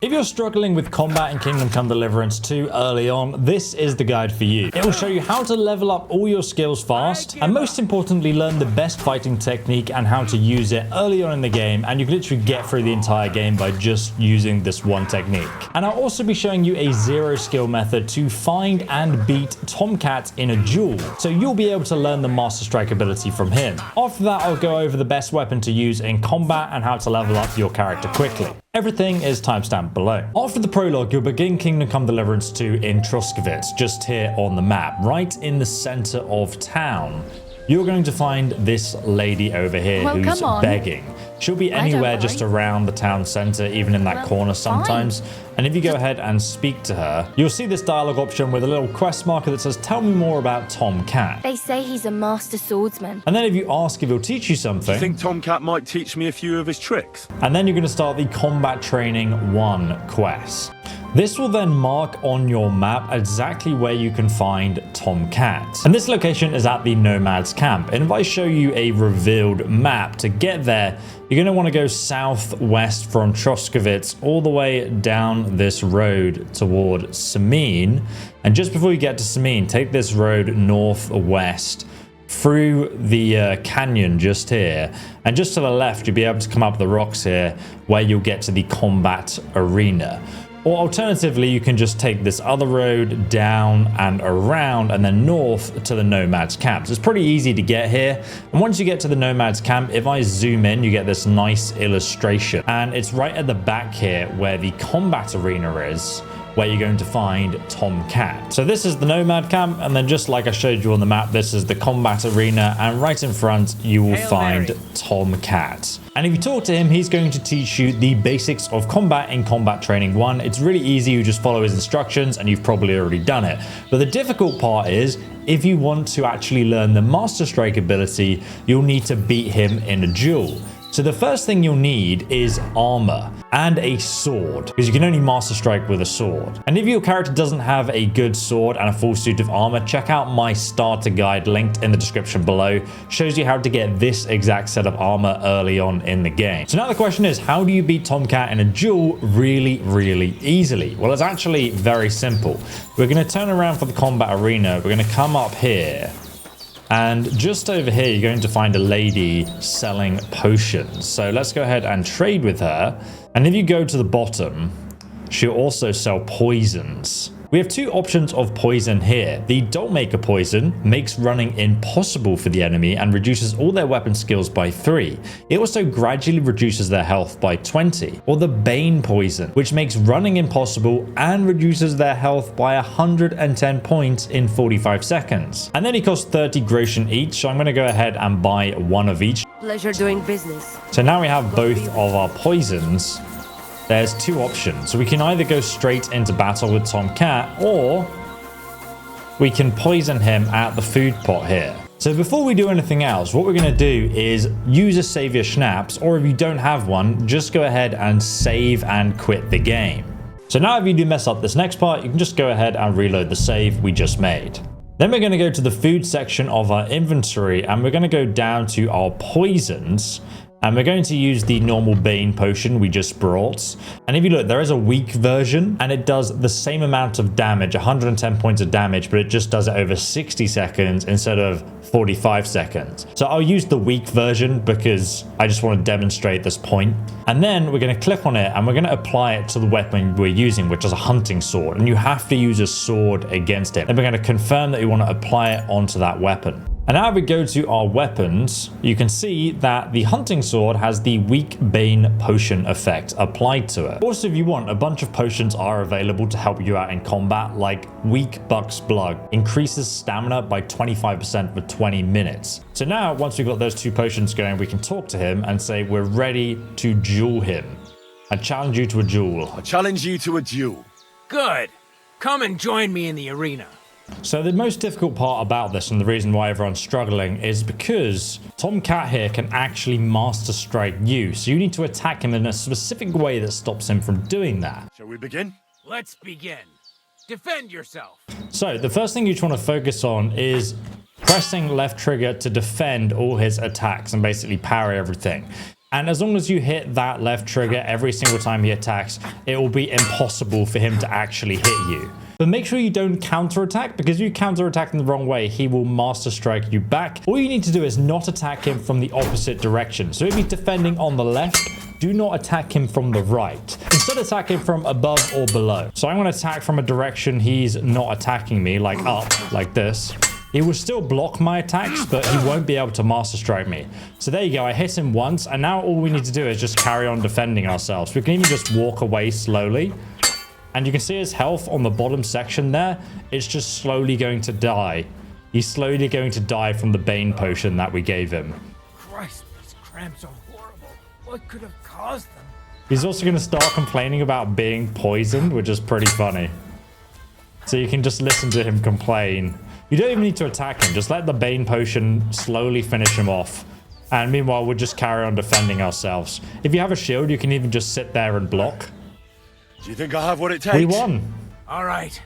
If you're struggling with combat in Kingdom Come Deliverance 2 early on, this is the guide for you. It will show you how to level up all your skills fast, and most importantly, learn the best fighting technique and how to use it early on in the game, and you can literally get through the entire game by just using this one technique. And I'll also be showing you a zero skill method to find and beat Tomcat in a duel, so you'll be able to learn the Master Strike ability from him. After that, I'll go over the best weapon to use in combat and how to level up your character quickly. Everything is timestamped below. After the prologue, you'll begin Kingdom Come Deliverance 2 in Truskovitz, just here on the map, right in the center of town. You're going to find this lady over here who's begging. She'll be anywhere just around the town center, even in that corner sometimes. And if you go ahead and speak to her, you'll see this dialogue option with a little quest marker that says, "Tell me more about Tomcat." They say he's a master swordsman. And then if you ask if he'll teach you something... Do you think Tomcat might teach me a few of his tricks? And then you're going to start the Combat Training 1 quest. This will then mark on your map exactly where you can find Tomcat. And this location is at the Nomad's Camp. And if I show you a revealed map to get there, you're going to want to go southwest from Truskovitz all the way down this road toward Samin. And just before you get to Samin, take this road northwest through the canyon just here, and just to the left you'll be able to come up the rocks here where you'll get to the combat arena. Or alternatively, you can just take this other road down and around and then north to the Nomad's Camp. So it's pretty easy to get here. And once you get to the Nomad's Camp, if I zoom in, you get this nice illustration. And it's right at the back here where the combat arena is, where you're going to find Tomcat. So this is the Nomad Camp, and then just like I showed you on the map, this is the combat arena, and right in front you will find Tomcat. And if you talk to him, he's going to teach you the basics of combat in Combat Training 1. It's really easy, you just follow his instructions and you've probably already done it. But the difficult part is, if you want to actually learn the Master Strike ability, you'll need to beat him in a duel. So the first thing you'll need is armor and a sword, because you can only Master Strike with a sword. And if your character doesn't have a good sword and a full suit of armor, check out my starter guide linked in the description below. Shows you how to get this exact set of armor early on in the game. So now the question is, how do you beat Tomcat in a duel really easily? Well, it's actually very simple. We're going to turn around for the combat arena. We're going to come up here. And just over here, you're going to find a lady selling potions. So let's go ahead and trade with her. And if you go to the bottom, she'll also sell poisons. We have two options of poison here. The Dolt Maker poison makes running impossible for the enemy and reduces all their weapon skills by 3. It also gradually reduces their health by 20. Or the Bane poison, which makes running impossible and reduces their health by 110 points in 45 seconds. And then it costs 30 groschen each, so I'm going to go ahead and buy one of each. Pleasure doing business. So now we have both of our poisons. There's two options. So we can either go straight into battle with Tomcat, or we can poison him at the food pot here. So before we do anything else, what we're going to do is use a savior schnapps, or if you don't have one, just go ahead and save and quit the game. So now if you do mess up this next part, you can just go ahead and reload the save we just made. Then we're going to go to the food section of our inventory, and we're going to go down to our poisons. And we're going to use the normal Bane potion we just brought. And if you look, there is a weak version, and it does the same amount of damage, 110 points of damage, but it just does it over 60 seconds instead of 45 seconds. So I'll use the weak version because I just want to demonstrate this point. And then we're going to click on it, and we're going to apply it to the weapon we're using, which is a hunting sword. And you have to use a sword against it. And we're going to confirm that you want to apply it onto that weapon. And now if we go to our weapons, you can see that the hunting sword has the weak Bane potion effect applied to it. Also, if you want, a bunch of potions are available to help you out in combat, like weak Buck's Blood increases stamina by 25% for 20 minutes. So now, once we've got those two potions going, we can talk to him and say we're ready to duel him. I challenge you to a duel. I challenge you to a duel. Good. Come and join me in the arena. So the most difficult part about this, and the reason why everyone's struggling, is because Tomcat here can actually Master Strike you. So you need to attack him in a specific way that stops him from doing that. Shall we begin? Let's begin. Defend yourself. So the first thing you just want to focus on is pressing left trigger to defend all his attacks and basically parry everything. And as long as you hit that left trigger every single time he attacks, it will be impossible for him to actually hit you. But make sure you don't counterattack, because if you counterattack in the wrong way, he will Master Strike you back. All you need to do is not attack him from the opposite direction. So if he's defending on the left, do not attack him from the right. Instead, attack him from above or below. So I'm going to attack from a direction he's not attacking me, like up, like this. He will still block my attacks, but he won't be able to Master Strike me. So there you go. I hit him once, and now all we need to do is just carry on defending ourselves. We can even just walk away slowly. And you can see his health on the bottom section there. It's just slowly going to die. He's slowly going to die from the Bane potion that we gave him. Christ, these cramps are horrible. What could have caused them? He's also going to start complaining about being poisoned, which is pretty funny. So you can just listen to him complain. You don't even need to attack him. Just let the Bane potion slowly finish him off. And meanwhile, we'll just carry on defending ourselves. If you have a shield, you can even just sit there and block. Do you think I have what it takes? We won. All right.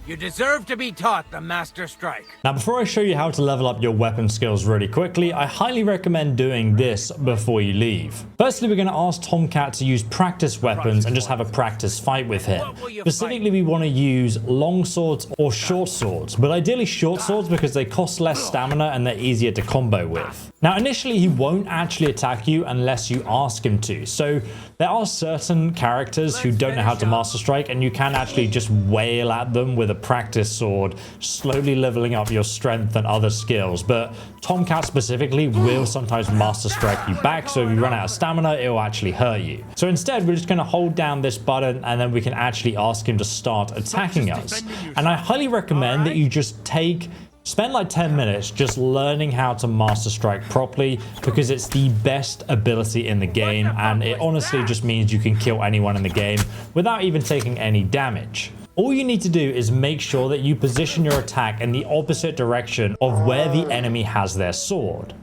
You deserve to be taught the Master Strike. Now, before I show you how to level up your weapon skills really quickly, I highly recommend doing this before you leave. Firstly, we're going to ask Tomcat to use practice weapons and just have a practice fight with him. Specifically, we want to use long swords or short swords, but ideally short swords because they cost less stamina and they're easier to combo with. Now, initially, he won't actually attack you unless you ask him to. So there are certain characters who don't know how to Master Strike, and you can actually just wail at them with a practice sword, slowly leveling up your strength and other skills. But Tomcat specifically will sometimes Master Strike you back, so if you run out of stamina, it will actually hurt you. So instead, we're just going to hold down this button, and then we can actually ask him to start attacking us. And I highly recommend that you just spend like 10 minutes just learning how to Master Strike properly, because it's the best ability in the game, and it honestly just means you can kill anyone in the game without even taking any damage. All you need to do is make sure that you position your attack in the opposite direction of where the enemy has their sword.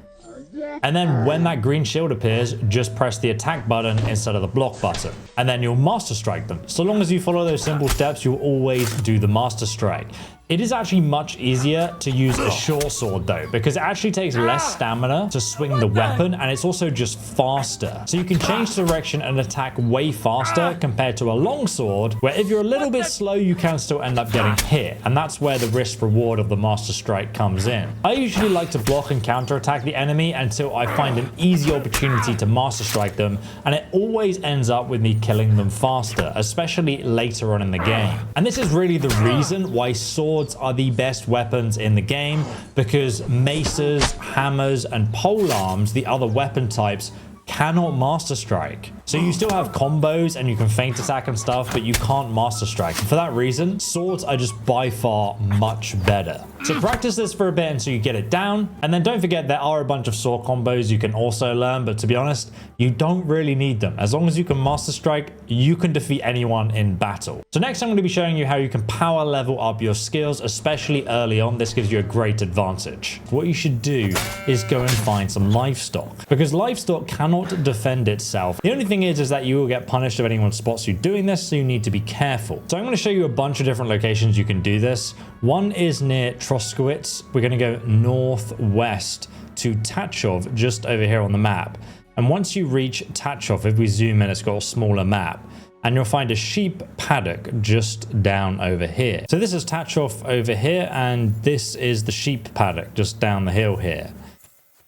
And then when that green shield appears, just press the attack button instead of the block button. And then you'll Master Strike them. So long as you follow those simple steps, you'll always do the Master Strike. It is actually much easier to use a short sword though, because it actually takes less stamina to swing the weapon, and it's also just faster. So you can change direction and attack way faster compared to a long sword, where if you're a little bit slow, you can still end up getting hit. And that's where the risk reward of the Master Strike comes in. I usually like to block and counterattack the enemy until I find an easy opportunity to Master Strike them, and it always ends up with me killing them faster, especially later on in the game. And this is really the reason why swords are the best weapons in the game, because maces, hammers, and polearms, the other weapon types, cannot Master Strike. So you still have combos and you can feint attack and stuff, but you can't Master Strike. And for that reason, swords are just by far much better. So practice this for a bit until you get it down. And then don't forget, there are a bunch of sword combos you can also learn, but to be honest, you don't really need them. As long as you can Master Strike, you can defeat anyone in battle. So next I'm going to be showing you how you can power level up your skills, especially early on. This gives you a great advantage. What you should do is go and find some livestock, because livestock cannot defend itself. The only thing is that you will get punished if anyone spots you doing this, so you need to be careful. So I'm going to show you a bunch of different locations you can do this. One is near Troskowitz. We're going to go northwest to Tachov, just over here on the map. And once you reach Tachov, if we zoom in, it's got a smaller map, and you'll find a sheep paddock just down over here. So this is Tachov over here, and this is the sheep paddock just down the hill here.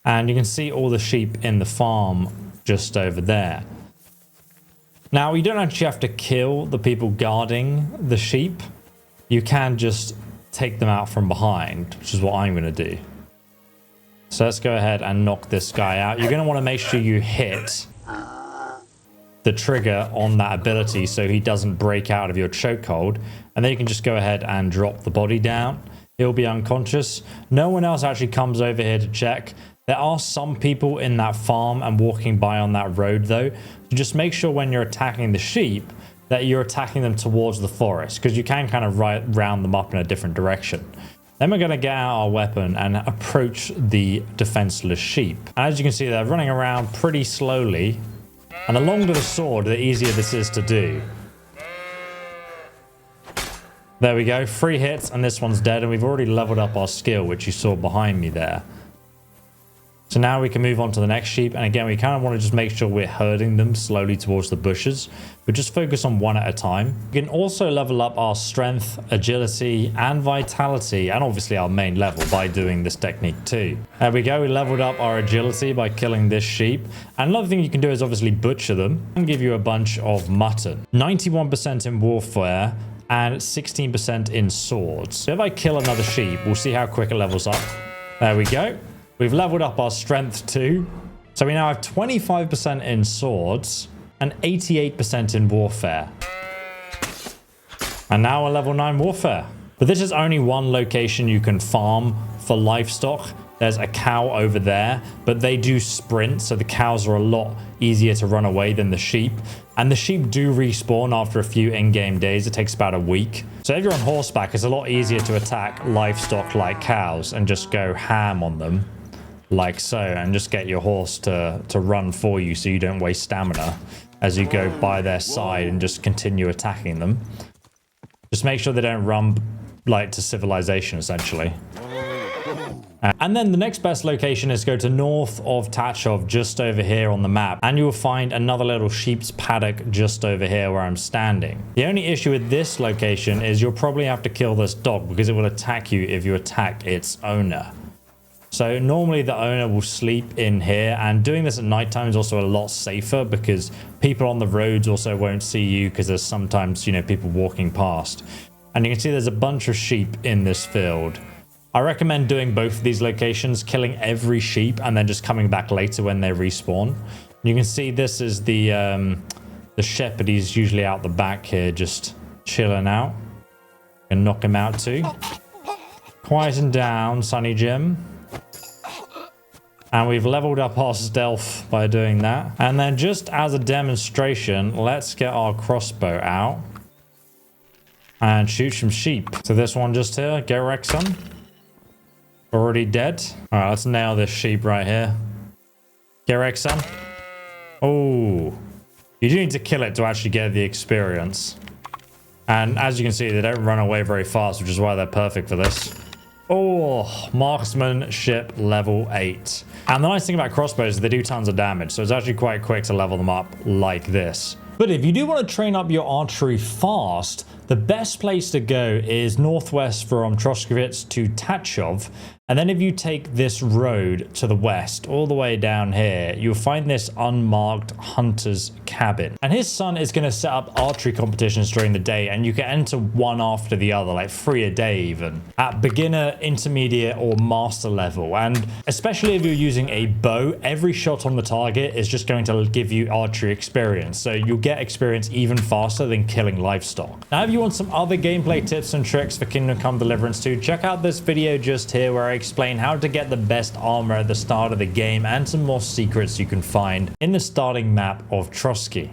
And you can see all the sheep in the farm just over there. Now, you don't actually have to kill the people guarding the sheep. You can just take them out from behind, which is what I'm going to do. So let's go ahead and knock this guy out. You're going to want to make sure you hit the trigger on that ability so he doesn't break out of your chokehold. And then you can just go ahead and drop the body down. He'll be unconscious. No one else actually comes over here to check. There are some people in that farm and walking by on that road though. So just make sure when you're attacking the sheep that you're attacking them towards the forest, because you can kind of round them up in a different direction. Then we're going to get out our weapon and approach the defenseless sheep. And as you can see, they're running around pretty slowly. And the longer the sword, the easier this is to do. There we go, 3 hits and this one's dead, and we've already leveled up our skill, which you saw behind me there. So now we can move on to the next sheep. And again, we kind of want to just make sure we're herding them slowly towards the bushes, but just focus on one at a time. We can also level up our strength, agility, and vitality, and obviously our main level by doing this technique too. There we go. We leveled up our agility by killing this sheep. And another thing you can do is obviously butcher them and give you a bunch of mutton. 91% in warfare and 16% in swords. So if I kill another sheep, we'll see how quick it levels up. There we go. We've leveled up our strength too. So we now have 25% in swords and 88% in warfare. And now we're level 9 warfare. But this is only one location you can farm for livestock. There's a cow over there, but they do sprint, so the cows are a lot easier to run away than the sheep. And the sheep do respawn after a few in-game days. It takes about a week. So if you're on horseback, it's a lot easier to attack livestock like cows and just go ham on them. Like so, and just get your horse to run for you so you don't waste stamina as you go by their side and just continue attacking them. Just make sure they don't run like to civilization, essentially. And then the next best location is go to north of Tachov, just over here on the map, and you will find another little sheep's paddock just over here where I'm standing. The only issue with this location is you'll probably have to kill this dog because it will attack you if you attack its owner. So normally the owner will sleep in here, and doing this at nighttime is also a lot safer because people on the roads also won't see you because there's sometimes, you know, people walking past. And you can see there's a bunch of sheep in this field. I recommend doing both of these locations, killing every sheep and then just coming back later when they respawn. You can see this is the shepherd. He's usually out the back here just chilling out. And knock him out too. Quieten down, Sonny Jim. And we've leveled up our stealth by doing that. And then just as a demonstration, let's get our crossbow out and shoot some sheep. So this one just here, get wrecked, son. Already dead. All right, let's nail this sheep right here. Get wrecked, son. Oh, you do need to kill it to actually get the experience. And as you can see, they don't run away very fast, which is why they're perfect for this. Oh, marksmanship level 8. And the nice thing about crossbows is they do tons of damage, so it's actually quite quick to level them up like this. But if you do want to train up your archery fast, the best place to go is northwest from Troshkovitz to Tachov. And then if you take this road to the west, all the way down here, you'll find this unmarked hunter's cabin. And his son is going to set up archery competitions during the day, and you can enter one after the other, like 3 a day even, at beginner, intermediate, or master level. And especially if you're using a bow, every shot on the target is just going to give you archery experience. So you'll get experience even faster than killing livestock. Now, if you want some other gameplay tips and tricks for Kingdom Come Deliverance 2, check out this video just here where I explain how to get the best armor at the start of the game and some more secrets you can find in the starting map of Trotsky.